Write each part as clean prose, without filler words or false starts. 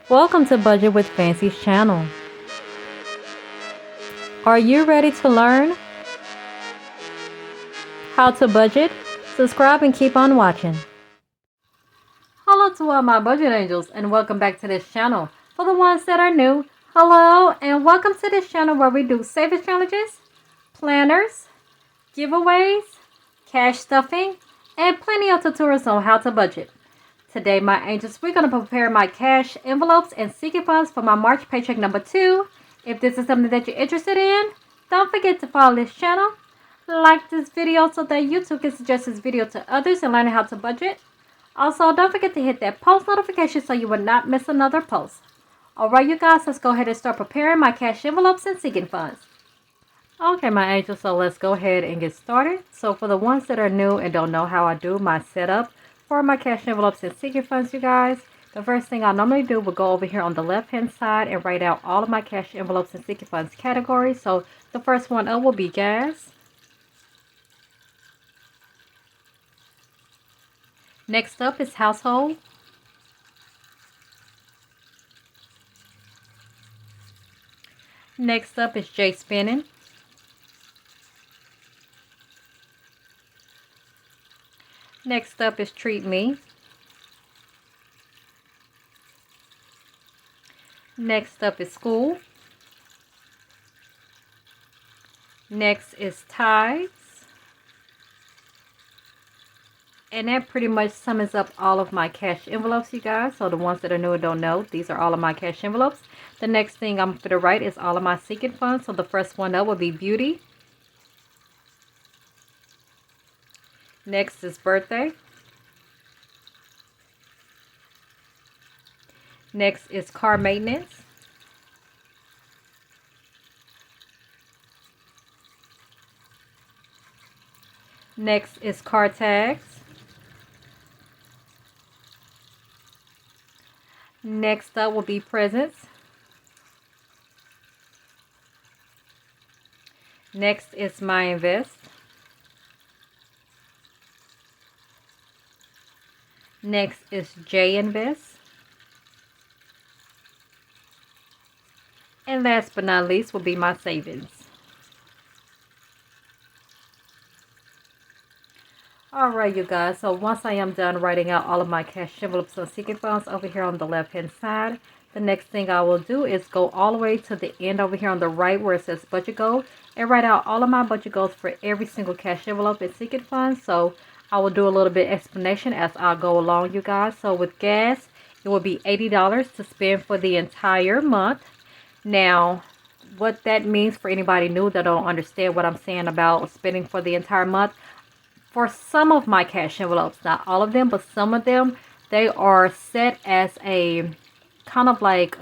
Welcome to Budget with Fancy's channel. Are you ready to learn how to budget? Subscribe and keep on watching. Hello to all my budget angels and welcome back to this channel. For the ones that are new, hello and welcome to this channel where we do savings challenges, planners, giveaways, cash stuffing, and plenty of tutorials on how to budget. Today, my angels, we're going to prepare my cash envelopes and sinking funds for my March paycheck number 2. If this is something that you're interested in, don't forget to follow this channel, like this video so that YouTube can suggest this video to others and learn how to budget. Also, don't forget to hit that post notification so you will not miss another post. Alright, you guys, let's go ahead and start preparing my cash envelopes and sinking funds. Okay, my angels, so let's go ahead and get started. So for the ones that are new and don't know how I do my setup for my cash envelopes and sinking funds, you guys, the first thing I normally do will go over here on the left hand side and write out all of my cash envelopes and sinking funds categories. So the first one up will be gas. Next up is household. Next up is J spending. Next up is treat me. Next up is school. Next is tithes. And that pretty much sums up all of my cash envelopes, you guys. So the ones that are new and don't know, these are all of my cash envelopes. The next thing I'm going to write is all of my sinking funds. So the first one up will be beauty. Next is birthday. Next is car maintenance. Next is car tags. Next up will be presents. Next is my invest. Next is J invest. And last but not least will be my savings. Alright, you guys, so once I am done writing out all of my cash envelopes and sinking funds over here on the left hand side, the next thing I will do is go all the way to the end over here on the right where it says budget goal and write out all of my budget goals for every single cash envelope and sinking fund. So I will do a little bit of explanation as I go along, you guys. So with gas, it will be $80 to spend for the entire month. Now, what that means for anybody new that don't understand what I'm saying about spending for the entire month, for some of my cash envelopes, not all of them, but some of them, they are set as a kind of like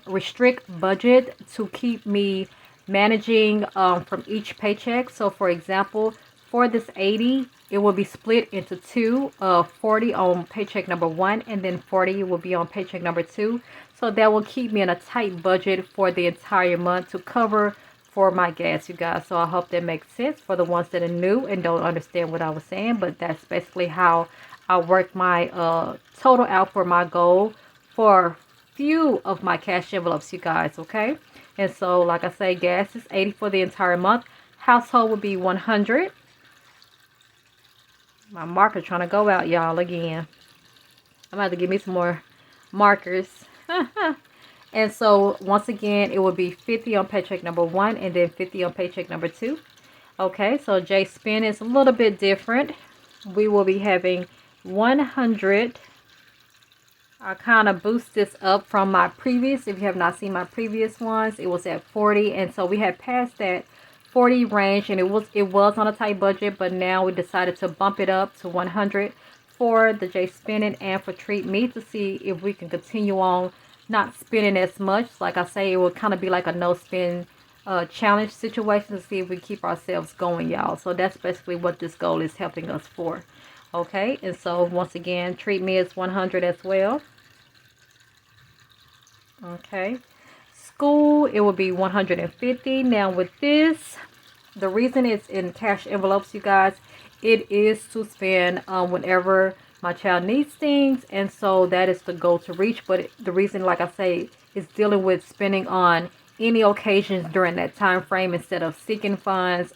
restrict budget to keep me managing from each paycheck. So for example, for this 80, it will be split into two, 40 on paycheck number 1 and then 40 will be on paycheck number 2. So that will keep me in a tight budget for the entire month to cover for my gas, you guys. So I hope that makes sense for the ones that are new and don't understand what I was saying. But that's basically how I work my total out for my goal for few of my cash envelopes, you guys, okay? And so like I say, gas is 80 for the entire month. Household would be 100. My marker trying to go out, y'all, again. I'm going to have to give me some more markers. And so once again, it will be 50 on paycheck number 1 and then 50 on paycheck number 2. Okay, so J spend is a little bit different. We will be having 100. I kind of boost this up from my previous. If you have not seen my previous ones, it was at 40, and so we had passed that 40 range, and it was on a tight budget, but now we decided to bump it up to 100 for the J spending and for treat me to see if we can continue on not spending as much. Like I say, it will kind of be like a no spend challenge situation to see if we keep ourselves going, y'all. So that's basically what this goal is helping us for. Okay, and so once again, treat me is 100 as well. Okay, school, it will be 150. Now with this, the reason it's in cash envelopes, you guys, it is to spend whenever my child needs things, and so that is the goal to reach. But the reason, like I say, is dealing with spending on any occasions during that time frame instead of seeking funds.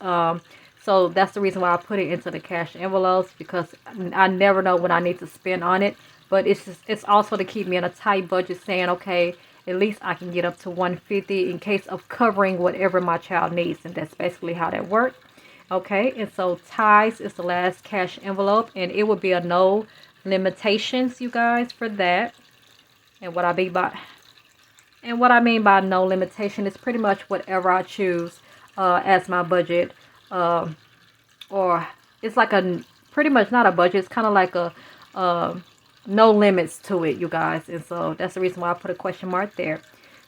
So that's the reason why I put it into the cash envelopes, because I never know when I need to spend on it. But it's also to keep me in a tight budget, saying, okay, at least I can get up to 150 in case of covering whatever my child needs. And that's basically how that works. Okay, and so ties is the last cash envelope, and it would be a no limitations, you guys, for that. And what I mean by no limitation is pretty much whatever I choose as my budget, or it's like a pretty much not a budget. It's kind of like a no limits to it, you guys. And so that's the reason why I put a question mark there.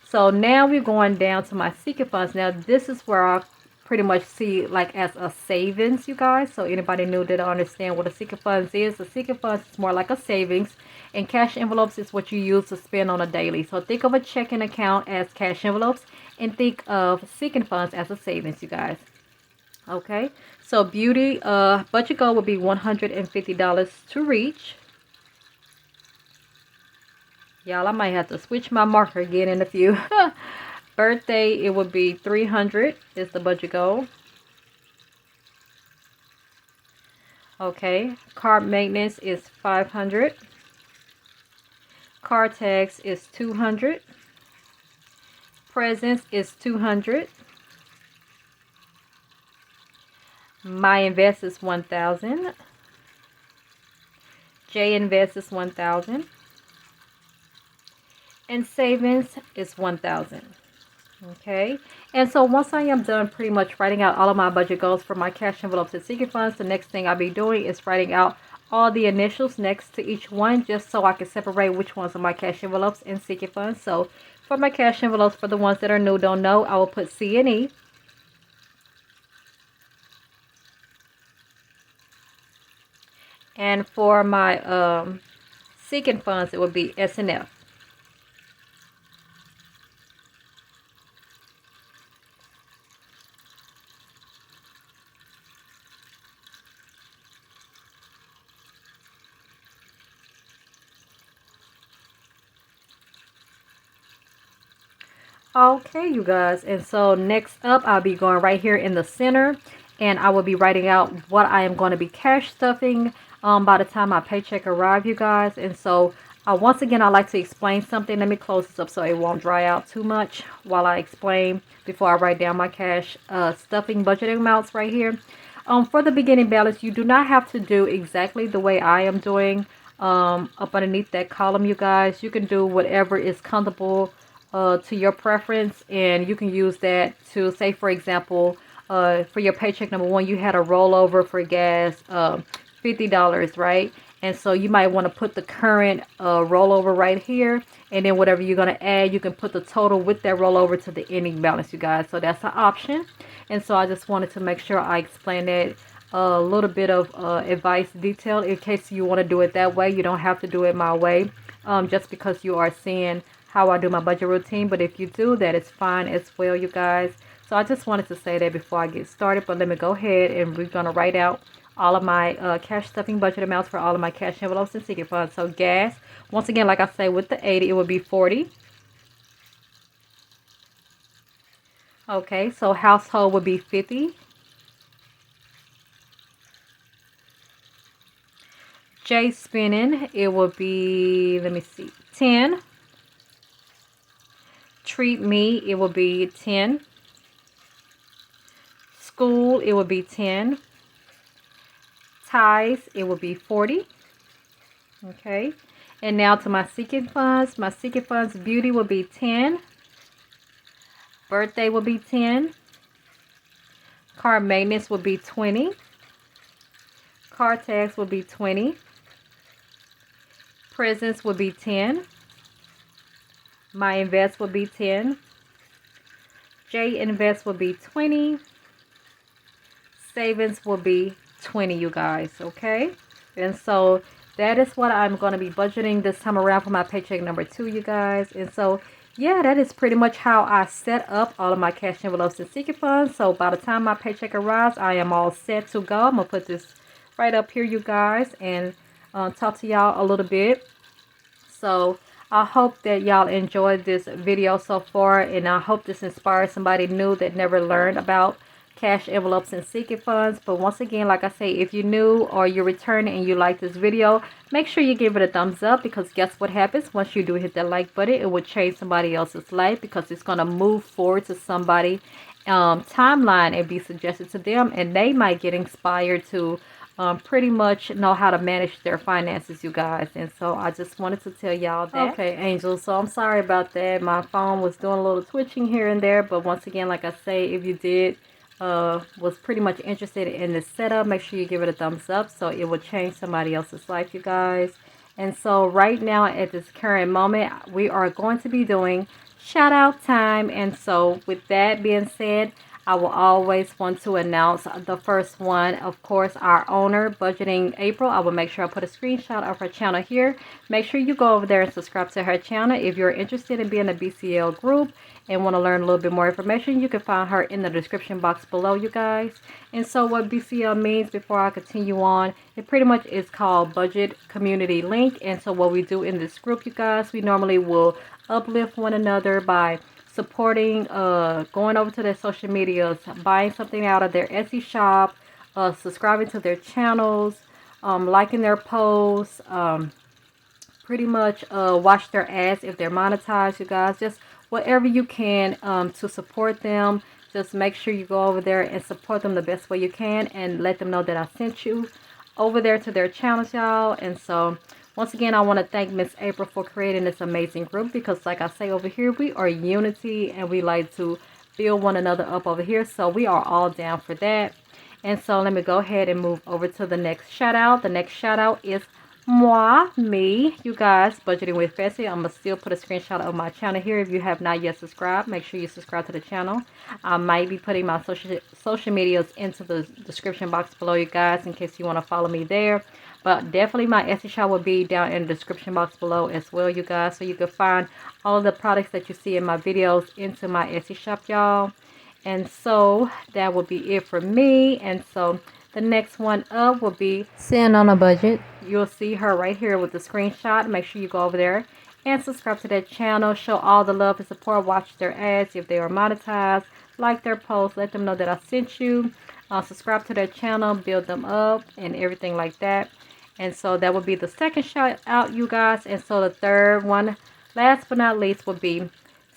So now we're going down to my seeking funds. Now this is where I pretty much see like as a savings, you guys. So anybody new that understand what a seeking funds is, the seeking funds is more like a savings, and cash envelopes is what you use to spend on a daily. So think of a checking account as cash envelopes, and think of seeking funds as a savings, you guys. Okay, so beauty budget goal would be $150 to reach. Y'all, I might have to switch my marker again in a few. Birthday, it would be 300 is the budget goal. Okay, car maintenance is 500. Car tax is 200. Presents is 200. My invest is 1,000. J invest is 1,000. And savings is 1,000. Okay, and so once I am done pretty much writing out all of my budget goals for my cash envelopes and seeking funds, the next thing I'll be doing is writing out all the initials next to each one, just so I can separate which ones are my cash envelopes and seeking funds. So for my cash envelopes, for the ones that are new, don't know, I will put C&E. And for my seeking funds, it would be S&F. Okay, you guys, and so next up I'll be going right here in the center, and I will be writing out what I am going to be cash stuffing by the time my paycheck arrives, you guys. And so once again, I like to explain something. Let me close this up so it won't dry out too much while I explain before I write down my cash stuffing budget amounts right here. For the beginning balance, you do not have to do exactly the way I am doing up underneath that column, you guys. You can do whatever is comfortable to your preference, and you can use that to, say for example, for your paycheck number one, you had a rollover for gas, $50, right? And so you might want to put the current rollover right here, and then whatever you're going to add, you can put the total with that rollover to the ending balance, you guys. So that's an option. And so I just wanted to make sure I explained that a little bit of advice detail in case you want to do it that way. You don't have to do it my way, just because you are seeing how I do my budget routine. But if you do, that is fine as well, you guys. So I just wanted to say that before I get started. But let me go ahead, and we're going to write out all of my cash stuffing budget amounts for all of my cash envelopes and seeking funds. So gas, once again, like I say, with the 80, it would be 40. Okay, so household would be 50. J spending, it would be, let me see, 10. Treat me, it will be 10. School, it will be 10. Ties, it will be 40. Okay, and now to my seeking funds. My seeking funds beauty will be 10. Birthday will be 10. Car maintenance will be 20. Car tax will be 20. Presents will be 10. My invest will be 10. J invest will be 20. Savings will be 20, you guys. Okay, and so that is what I'm going to be budgeting this time around for my paycheck number 2, you guys. And so yeah, that is pretty much how I set up all of my cash envelopes and seeking funds. So by the time my paycheck arrives, I am all set to go. I'm gonna put this right up here, you guys, and talk to y'all a little bit. So I hope that y'all enjoyed this video so far, and I hope this inspires somebody new that never learned about cash envelopes and sinking funds. But once again, like I say, if you're new or you're returning and you like this video, make sure you give it a thumbs up, because guess what happens once you do hit that like button? It will change somebody else's life, because it's going to move forward to somebody timeline and be suggested to them, and they might get inspired to pretty much know how to manage their finances, you guys. And so I just wanted to tell y'all that. Okay, angels, so I'm sorry about that. My phone was doing a little twitching here and there, but once again, like I say, if you did was pretty much interested in this setup, make sure you give it a thumbs up, so it will change somebody else's life, you guys. And so right now, at this current moment, we are going to be doing shout out time. And so with that being said, I will always want to announce the first one, of course, our owner, Budgeting April. I will make sure I put a screenshot of her channel here. Make sure you go over there and subscribe to her channel. If you're interested in being a BCL group and want to learn a little bit more information, you can find her in the description box below, you guys. And so what BCL means, before I continue on, it pretty much is called Budget Community Link. And so what we do in this group, you guys, we normally will uplift one another by supporting, going over to their social medias, buying something out of their Etsy shop, subscribing to their channels, liking their posts, pretty much watch their ads if they're monetized, you guys. Just whatever you can to support them. Just make sure you go over there and support them the best way you can, and let them know that I sent you over there to their channels, y'all. And so once again, I want to thank Miss April for creating this amazing group, because like I say over here, we are unity and we like to build one another up over here. So we are all down for that. And so let me go ahead and move over to the next shout out. The next shout out is me, you guys, Budgeting with Fessy. I'm going to still put a screenshot of my channel here. If you have not yet subscribed, make sure you subscribe to the channel. I might be putting my social medias into the description box below, you guys, in case you want to follow me there. But definitely my Etsy shop will be down in the description box below as well, you guys. So you can find all of the products that you see in my videos into my Etsy shop, y'all. And so that will be it for me. And so the next one up will be Cin On A Budget. You'll see her right here with the screenshot. Make sure you go over there and subscribe to their channel. Show all the love and support. Watch their ads if they are monetized. Like their posts. Let them know that I sent you. Subscribe to their channel. Build them up and everything like that. And so that would be the second shout out, you guys. And so the third one, last but not least, would be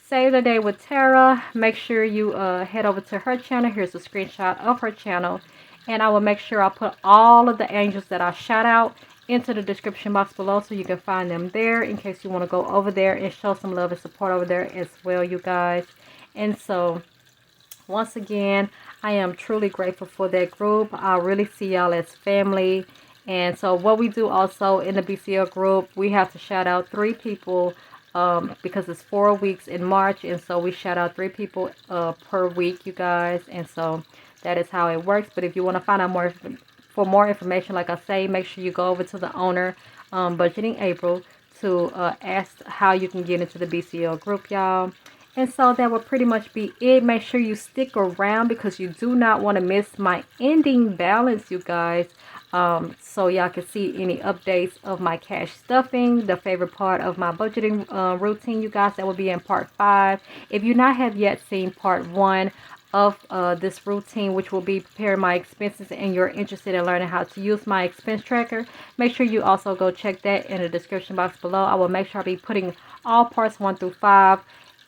Save the Day with Tara. Make sure you head over to her channel. Here's a screenshot of her channel. And I will make sure I put all of the angels that I shout out into the description box below, so you can find them there in case you want to go over there and show some love and support over there as well, you guys. And so once again, I am truly grateful for that group. I really see y'all as family. And so what we do also in the BCL group, we have to shout out 3 people because it's 4 weeks in March. And so we shout out 3 people per week, you guys. And so that is how it works. But if you want to find out more information, like I say, make sure you go over to the owner, Budgeting April, to ask how you can get into the BCL group, y'all. And so that will pretty much be it. Make sure you stick around, because you do not want to miss my ending balance, you guys. So y'all can see any updates of my cash stuffing, the favorite part of my budgeting routine, you guys. That will be in part 5. If you not have yet seen part 1 of this routine, which will be preparing my expenses, and you're interested in learning how to use my expense tracker, make sure you also go check that in the description box below. I will make sure I'll be putting all parts 1 through 5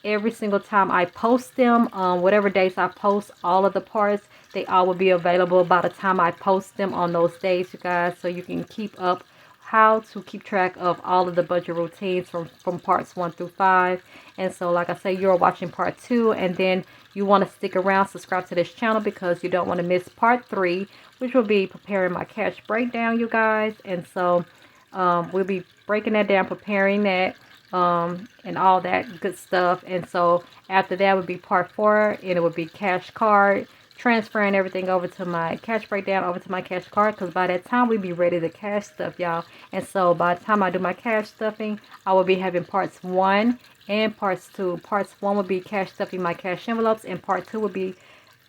every single time I post them. Whatever days I post all of the parts, they all will be available by the time I post them on those days, you guys, so you can keep up how to keep track of all of the budget routines from parts 1 through 5. And so like I say, you're watching part 2, and then you want to stick around, subscribe to this channel, because you don't want to miss part 3, which will be preparing my cash breakdown, you guys. And so we'll be breaking that down, preparing that, and all that good stuff. And so after that would be part 4, and it would be cash card, transferring everything over to my cash breakdown, over to my cash card, because by that time we'll be ready to cash stuff, y'all. And so by the time I do my cash stuffing, I will be having parts 1 and parts 2. Parts 1 will be cash stuffing my cash envelopes, and part 2 will be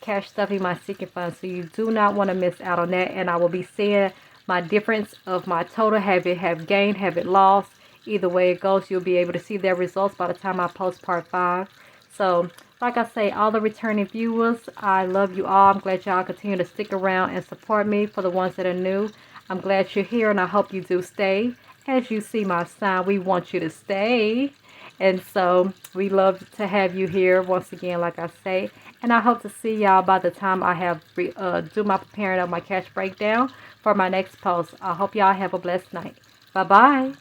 cash stuffing my sinking funds. So you do not want to miss out on that. And I will be seeing my difference of my total. Have it gained, have it lost. Either way it goes, you'll be able to see their results by the time I post part 5. So, like I say, all the returning viewers, I love you all. I'm glad y'all continue to stick around and support me. For the ones that are new, I'm glad you're here, and I hope you do stay. As you see my sign, we want you to stay. And so, we love to have you here once again, like I say. And I hope to see y'all by the time I have do my preparing of my cash breakdown for my next post. I hope y'all have a blessed night. Bye-bye.